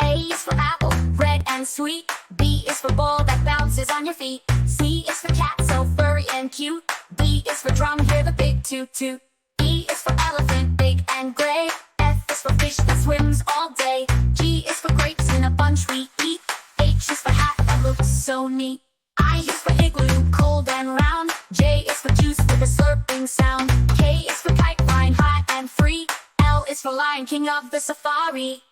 A is for apple, red and sweet. B is for ball that bounces on your feet. C is for cat, so furry and cute. D is for drum, hear the big toot toot. E is for elephant, big and gray. F is for fish that swims all day. G is for grapes in a bunch we eat. H is for hat that looks so neat. I is for igloo, cold and round. J is for juice with a slurping sound. K is for kite, flying high and free. L is for lion, king of the safari.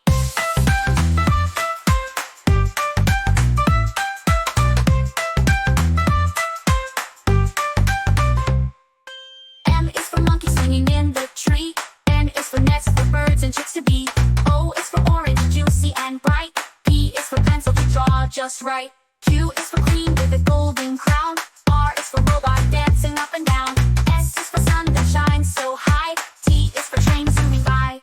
M is for monkey swinging in the tree. N is for nest for birds and chicks to be. O is for orange, juicy and bright. P is for pencil to draw just right. Q is for queen with a golden crown. R is for robot dancing up and down. S is for sun that shines so high. T is for train zooming by.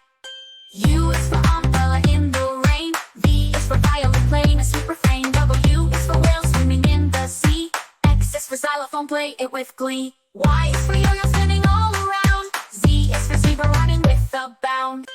U is for umbrella in the rain. V is for violin playing a sweet refrain. W is for whale swimming in the sea. X is for xylophone, play it with glee. Y is for yo-yo spinning all around. Z is for zebra running with a bound.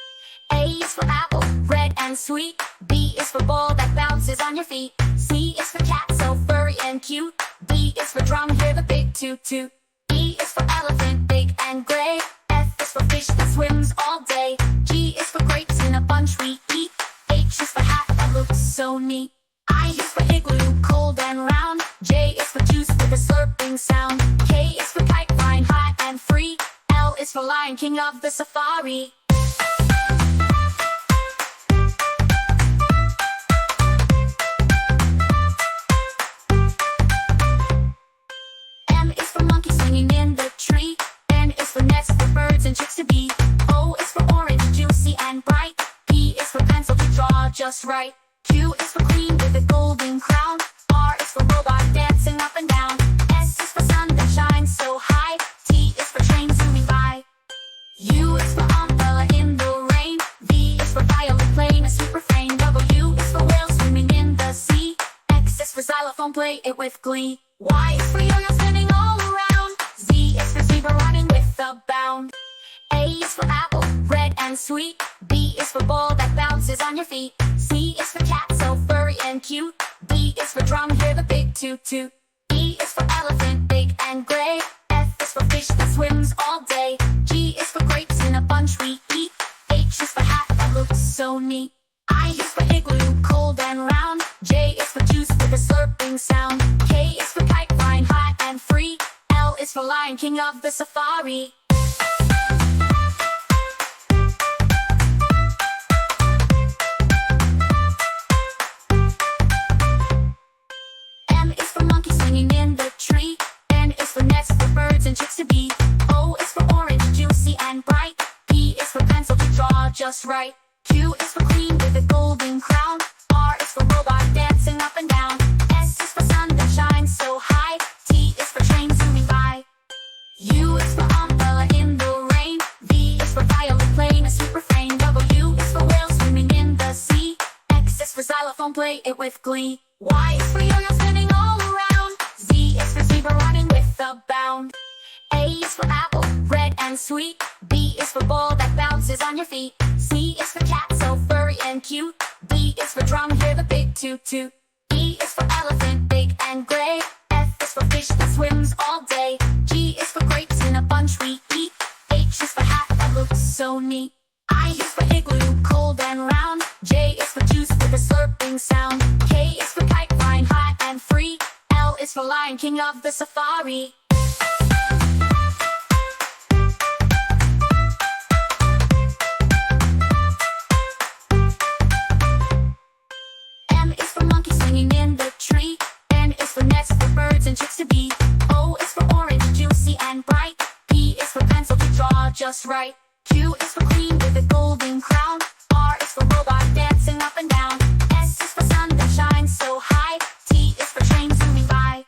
A is for apple, red and sweet. B is for ball that bounces on your feet. C is for cat, so furry and cute. D is for drum, hear the big toot toot. E is for elephant, big and gray. F is for fish that swims all day. G is for grapes in a bunch we eat. H is for hat that looks so neat. I is for igloo, cold and round. J is for juice with a slurping sound. K is for kite, flying high and free. L is for lion, king of the safari. M is for monkey swinging in the tree. N is for nest for birds and chicks to be. O is for orange, juicy and bright. P is for pencil to draw just right. Q is for queen with a golden crown. R is for robot dancing up and down. S is for sun that shines so high. T is for train zooming by. U is for umbrella in the rain. V is for violin playing a sweet refrain. W is for whale swimming in the sea. X is for xylophone, play it with glee. Y is for yo-yo spinning all around. Z is for zebra running with a bound. A is for apple, red and sweet. B is for ball that bounces on your feet. C is for cat, so furry and cute. D is for drum, hear the big toot toot. E is for elephant, big and gray. F is for fish that swims all day. G is for grapes in a bunch we eat. H is for hat that looks so neat. I is for igloo, cold and round. J is for juice with a slurping sound. K is for kite, flying high and free. L is for lion, king of the safari. M is for monkey swinging in the tree. N is for nest for birds and chicks to be. O is for orange, juicy and bright. P is for pencil to draw just right. Q is for queen with a golden crown. R is for robot dancing up and down. S is for sun that shines so high. T is for train zooming by. U is for umbrella in the rain. V is for violin playing a sweet refrain. W is for whale swimming in the sea. X is for xylophone, play it with glee. Y is for yo-yo spinning all around. Z is for zebra running with a bound. A is for apple, red and sweet. B is for ball that bounces on your feet. C is for cat, so furry and cute. D is for drum, hear the big toot toot. E is for elephant, big and gray. F is for fish that swims all day. G is for grapes in a bunch we eat. H is for hat that looks so neat. I is for igloo, cold and round. J is for juice with a slurping sound. K is for kite, flying high and free. L is for lion, king of the safari. M is for monkey swinging in the tree. N is for nest for birds and chicks to be. O is for orange, juicy and bright. P is for pencil to draw just right. Q is for queen with a golden crown. R is for robot dancing up and down. S is for sun that shines so high. T is for train zooming by.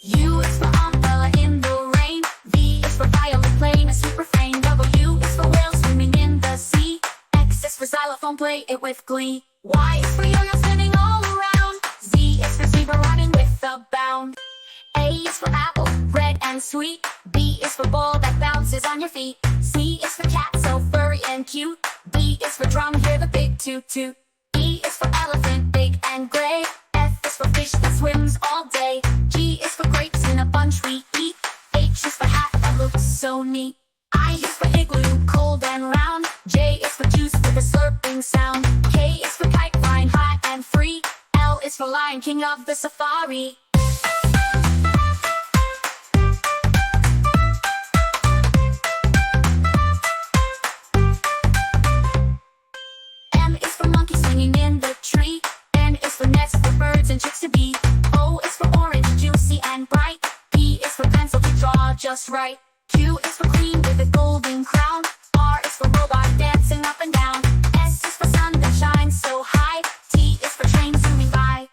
U is for umbrella in the rain. V is for violin playing a sweet refrain. W is for whale swimming in the sea. X is for xylophone, play it with glee. Y is for yo-yo spinning all around. Z is for zebra running with a bound. A is for apple, red and sweet. B is for ball that bounces on your feet. C is for cat, so furry and cute. D is for drum, hear the big toot toot. E is for elephant. and gray. F is for fish that swims all day. G is for grapes in a bunch we eat. H is for hat that looks so neat. I is for igloo, cold and round. J is for juice with a slurping sound. K is for kite flying high and free. L is for lion, king of the safari. M is for monkey swinging in the tree. N is for nest for birds and chicks to be. O is for orange, juicy and bright. P is for pencil to draw just right. Q is for queen with a golden crown. R is for robot dancing up and down. S is for sun that shines so high. T is for train zooming by.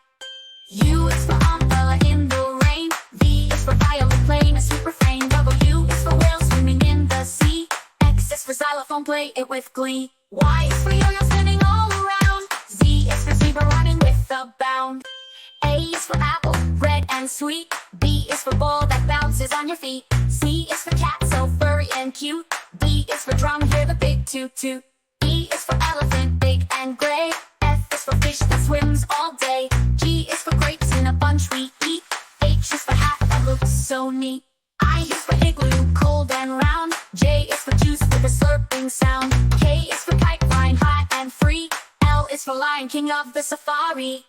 U is for umbrella in the rain. V is for violin playing a super frame. W is for whale swimming in the sea. X is for xylophone, play it with glee. Y is for yo-yo spinning all around. Z is for zebra running with a bound. A is for apple, red and sweet. B is for ball that bounces on your feet. C is for cat, so furry and cute. D is for drum, hear the big toot toot. E is for elephant, big and gray. F is for fish that swims all day. G is for grapes in a bunch we eat. H is for hat that looks so neat. I is for igloo, cold and round. J is for juice with a slurping sound. K is for kite flying high and free. L is for lion, king of the safari.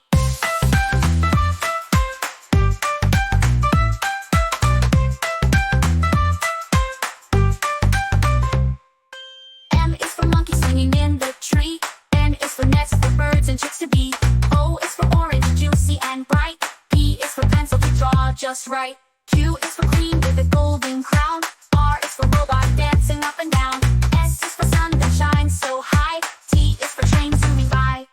M is for monkey swinging in the tree. N is for nest for birds and chicks to be. O is for orange, juicy and bright. P is for pencil to draw just right. Q is for queen with a golden crown. R is for robot dancing up and down. S is for sun that shines so high. T is for train zooming by.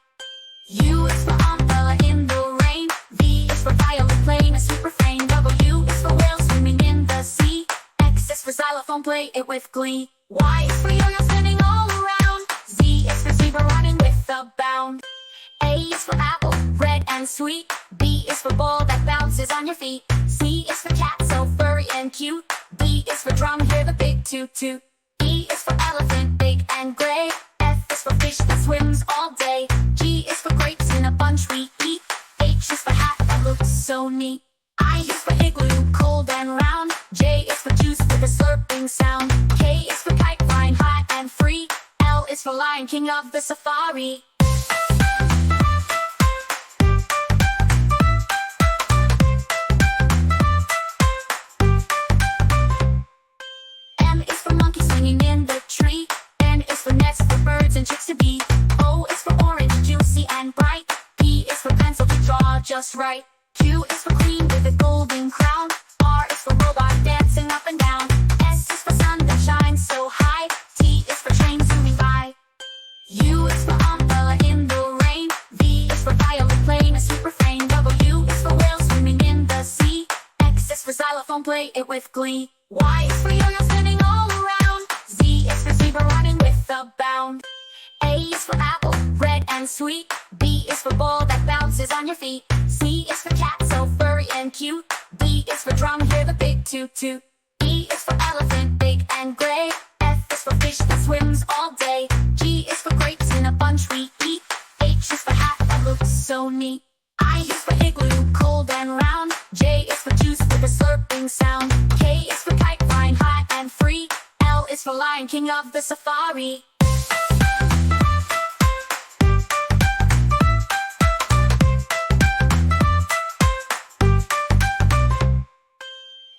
U is for umbrella in the rain. V is for violin playing a super frame. W is for whale swimming in the sea. X is for xylophone, play it with glee. Y is for yo-yo spinning all around. Z is for zebra running with a bound. A is for apple, red and sweet. B is for ball that bounces on your feet. C is for cat, so furry and cute. D is for drum, hear the big toot toot. E is for elephant, big and gray. F is for fish that swims all day. G is for grapes in a bunch we eat. H is for hat that looks so neat. I is for igloo, cold and round. J is for juice with a slurping sound. K is for kite flying high and free. L is for lion, king of the safari. M is for monkey swinging in the tree. N is for nest for birds and chicks to be. O is for orange, juicy and bright. P is for pencil to draw just right. Q is for queen with a golden crown. R is for robot dancing up and down. S is for sun that shines so high. T is for train zooming by. U is for umbrella in the rain. V is for violin playing a super frame. W is for whale swimming in the sea. X is for xylophone, play it with glee. Y is for yo-yo spinning all around. Z is for zebra running with a bound. A is for apple, red and sweet. B is for ball that bounces on your feet. C is for cat, so furry and cute. D is for drum, hear the big toot toot. E is for elephant, big and gray. F is for fish that swims all day. G is for grapes in a bunch we eat. H is for hat that looks so neat. I is for igloo, cold and round. J is for juice with a slurping sound. K is for kite flying high and free. L is for lion, king of the safari.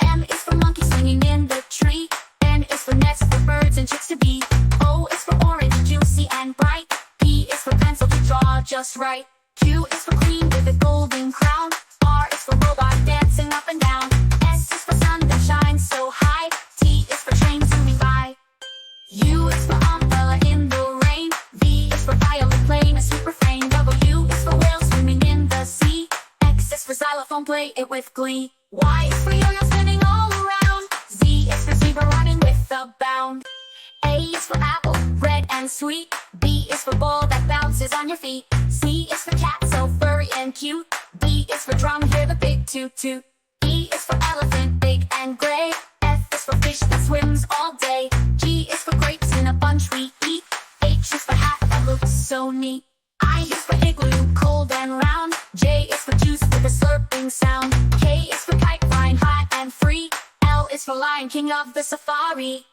M is for monkey swinging in the tree. N is for nest for birds and chicks to be. O is for orange, juicy and bright. P is for pencil to draw just right. Q is for queen with a golden crown. R is for robot dancing up and down. S is for sun that shines so high. T is for train zooming by. U is for umbrella in the rain. V is for violin playing a super frame. W is for whale swimming in the sea. X is for xylophone, play it with glee. Y is for yo-yo spinning all around. Z is for zebra running with a bound. A is for apple, red and sweet. B is for ball that bounces on your feet. C is for cat, so furry and cute. D is for drum, hear the big toot toot. E is for elephant, big and gray. F is for fish that swims all day. G is for grapes in a bunch we eat. H is for hat that looks so neat. I is for igloo, cold and round. Lion King of the safari.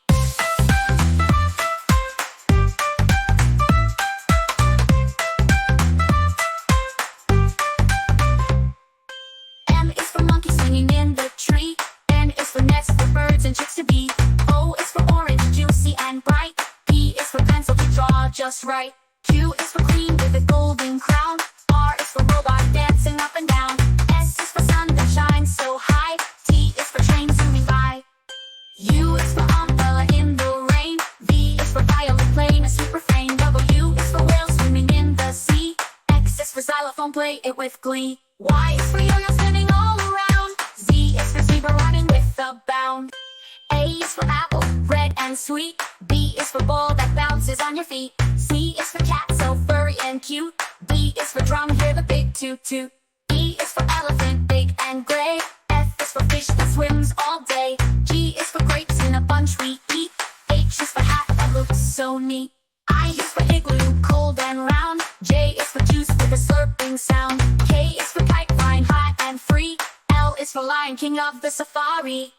M is for monkey swinging in the tree. N is for nest for birds and chicks to be. O is for orange, juicy and bright. P is for pencil to draw just right. Q is for queen with a golden crown. R is for robot dancing up and down. S is for sun that shines so high. T is for train zooming by. U is for umbrella in the rain. V is for violin playing a super frame. W is for whale swimming in the sea. X is for xylophone, play it with glee. Y is for yo-yo spinning all around. Z is for zebra running with a bound. A is for apple, red and sweet. B is for ball that bounces on your feet. C is for cat, so furry and cute. D is for drum, hear the big toot toot. E is for elephant, big and gray. F is for fish that swims all day. G is for grapes in a bunch we eat. H is for hat that looks so neat. I is for igloo, cold and round. J is for juice with a slurping sound. K is for kite, flying high and free. L is for Lion King of the safari.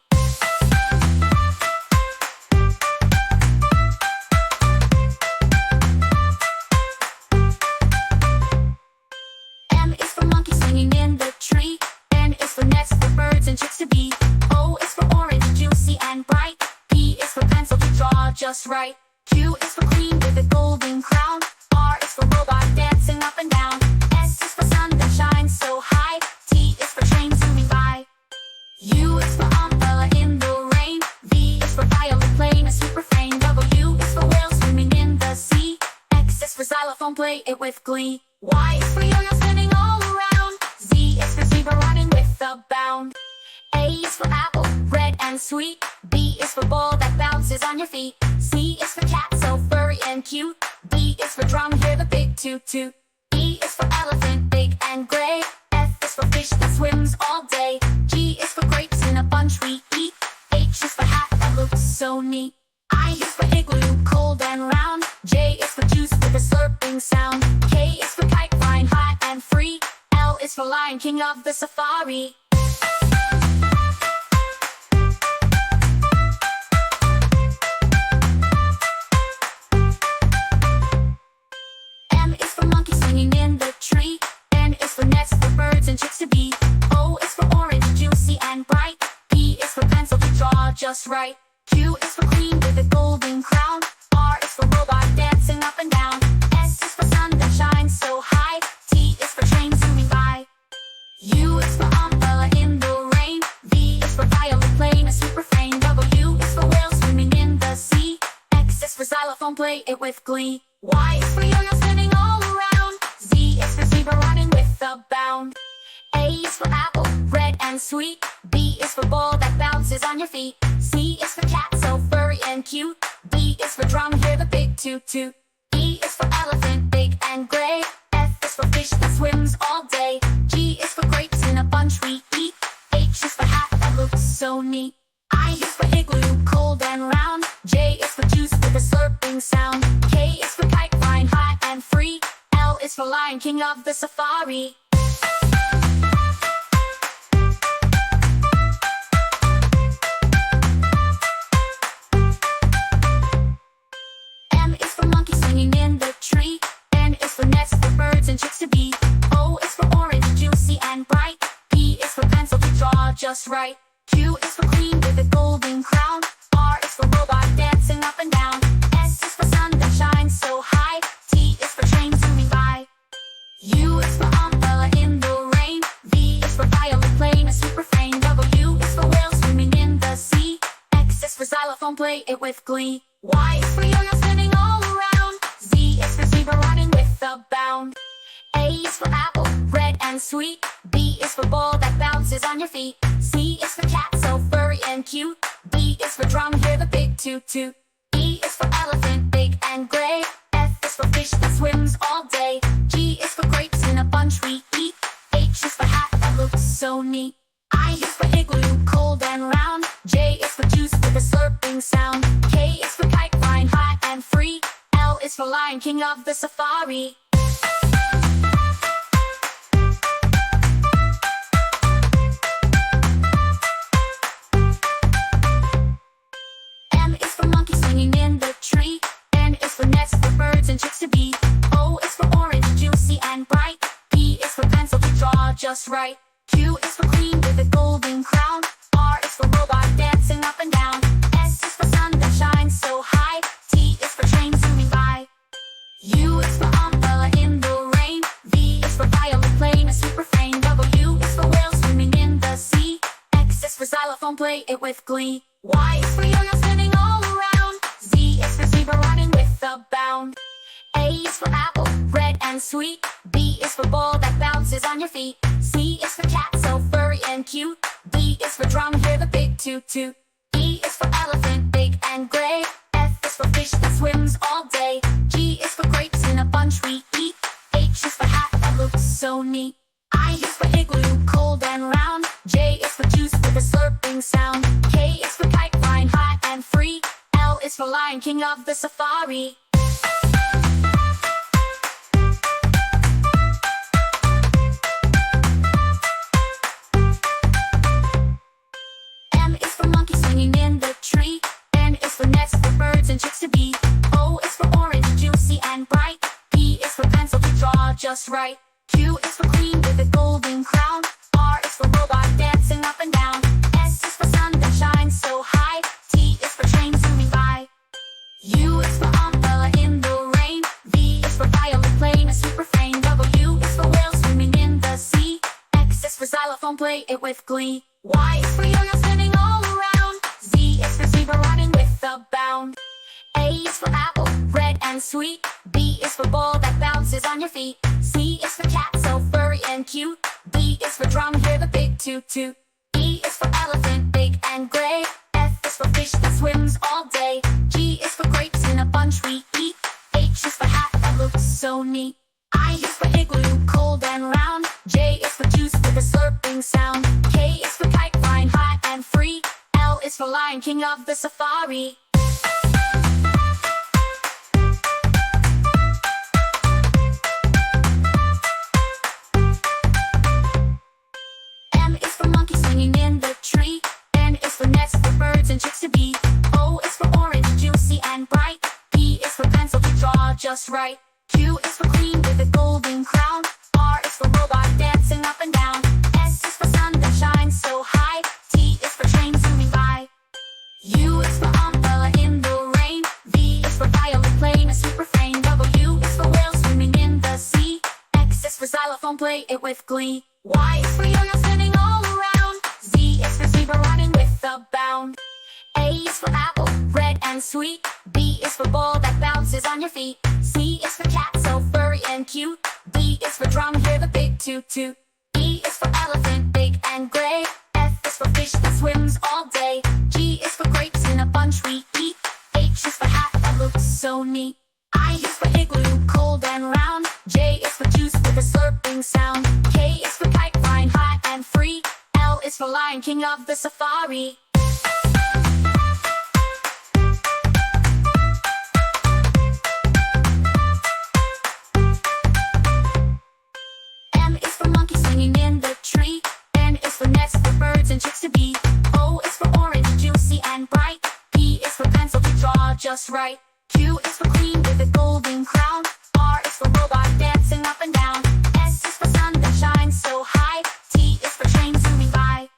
M is for monkey swinging in the tree. N is for nest for birds and chicks to be. O is for orange, juicy and bright. P is for pencil to draw just right. Q is for queen with a golden crown. R is for robot dancing up and down. S is for sun that shines so high. T is for train zooming by. U is for umbrella in the rain. V is for violin playing a super frame. W is for whale swimming in the sea. X is for xylophone, play it with glee. Y is for yo-yo spinning all around. Z is for zebra running with a bound. A is for apple, red and sweet. B is for ball that bounces on your feet. C is for cat, so furry and cute. D is for drum, hear the big toot toot. E is for elephant, big and gray. F is for fish that swims all day. G is for grapes in a bunch we eat. H is for hat that looks so neat. I is for igloo, cold and round. J is for juice with a slurping sound. K is for kite, flying high and free. L is for Lion King of the safari. M is for monkey swinging in the tree. N is for nest for birds and chicks to be. O is for orange, juicy and bright. P is for pencil to draw just right. Q is for queen with a golden crown. R is for robot dancing up and down. S is for sun that shines so high. T is for train zooming by. U is for umbrella in the rain. V is for violin playing a super frame. W is for whale swimming in the sea. X is for xylophone, play it with glee. Y is for yo-yo spinning all around. Z is for zebra running with a bound. A is for apple, red and sweet. B is for ball that bounces on your feet. C is for cat, so furry and cute. D is for drum, hear the big toot toot. E is for elephant, big and gray. F is for fish that swims all day. G is for grapes in a bunch we eat. H is for hat that looks so neat. I is for igloo, cold and round. J is for juice with a slurping sound. K is for kite, flying high and free. L is for Lion King of the safari. M is for monkey swinging in the tree. N is for nest for birds and chicks to be. O is for orange, juicy and bright. P is for pencil to draw just right. Q is for queen with a golden crown. R is for robot dancing up and down. S is for sun that shines so high. T is for train zooming by. U is for umbrella in the rain. V is for violin playing a super frame. W is for whale swimming in the sea. X is for xylophone, play it with glee. Y is for yo-yo spinning all around. Z is for zebra running with a bound. A is for apple, red and sweet. B is for ball that bounces on your feet. C is for cat, so furry and cute. D is for drum, hear the big toot toot. E is for elephant, big and gray. F is for fish that swims all day. G is for grapes in a bunch we eat. H is for hat that looks so neat. I is for igloo, cold and round. J is for juice with a slurping sound. K is for kite, flying high and free. L is for Lion King of the safari. just right. Q is for queen with a golden crown. R is for robot dancing up and down. S is for sun that shines so high. T is for train zooming by. U is for umbrella in the rain. V is for violin playing a super fame. W is for whale swimming in the sea. X is for xylophone, play it with glee. Y is for yo-yo spinning all around. Z is for zebra running with a bound. A is for apple, red and sweet. B is for ball that bounces on your feet. C is for cat, so furry and cute. D is for drum, hear the big toot toot. E is for elephant, big and gray. F is for fish that swims all day. G is for grapes in a bunch we eat. H is for hat that looks so neat. I is for igloo, cold and round. J is for juice with a slurping sound. K is for kite, flying high and free. L is for lion, king of the safari. M is for monkey swinging in the tree. N is for nest for birds and chicks to be. O is for orange, juicy and bright. P is for pencil to draw just right. Q is for queen with a golden crown. R is for robot dancing up and down. S is for sun that shines so high. T is for train zooming by. U is for umbrella in the rain. V is for violin playing a super fame. W is for whale swimming in the sea. X is for xylophone, play it with glee. Y is for yo-yo spinning all around. Z is for zebra running with a bound. A is for apple, red and sweet. B is for ball that bounces on your feet. C is for cat, so furry and cute. D is for drum, hear the big toot toot. E is for elephant, big and gray. F is for fish that swims all day. G is for grapes in a bunch we eat. H is for hat that looks so neat. I is for igloo, cold and round. J is for juice with a slurping sound. K is for kite, flying high and free. L is for lion, king of the safari. M is for monkey swinging in the tree. N is for nest for birds and chicks to be. O is for orange, juicy and bright. P is for pencil to draw just right. Q is for queen with a golden crown. R is for robot dancing up and down. S is for sun that shines so high. T is for train zooming by. U is for umbrella in the rain. V is for violin playing a super fame. W is for whale swimming in the sea. X is for xylophone, play it with glee. Y is for yo-yo spinning all around. Z is for zebra running with a bound. A is for apple, red and sweet. B is for ball that bounces on your feet. C is for cat, so furry and cute. D is for drum, hear the big toot toot. E is for elephant, big and gray. F is for fish that swims all day. G is for grapes in a bunch we eat. H is for hat that looks so neat. I is for igloo, cold and round. J is for juice with a slurping sound. K is for kite, flying high and free. L is for lion, king of the safari. M is for monkey swinging in the tree. N is for nest for birds and chicks to be. O is for orange, juicy and bright. P is for pencil to draw just right. Q is for queen with a golden crown. R is for robot dancing up and down. S is for sun that shines so high. T is for train zooming by.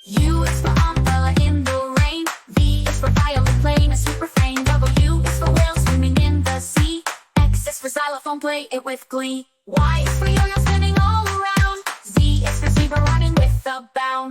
U is for umbrella in the rain. V is for violin playing a super fame. W is for whale swimming in the sea. X is for xylophone, play it with glee. Y is for yo-yo spinning all around. Z is for zebra running with a bound.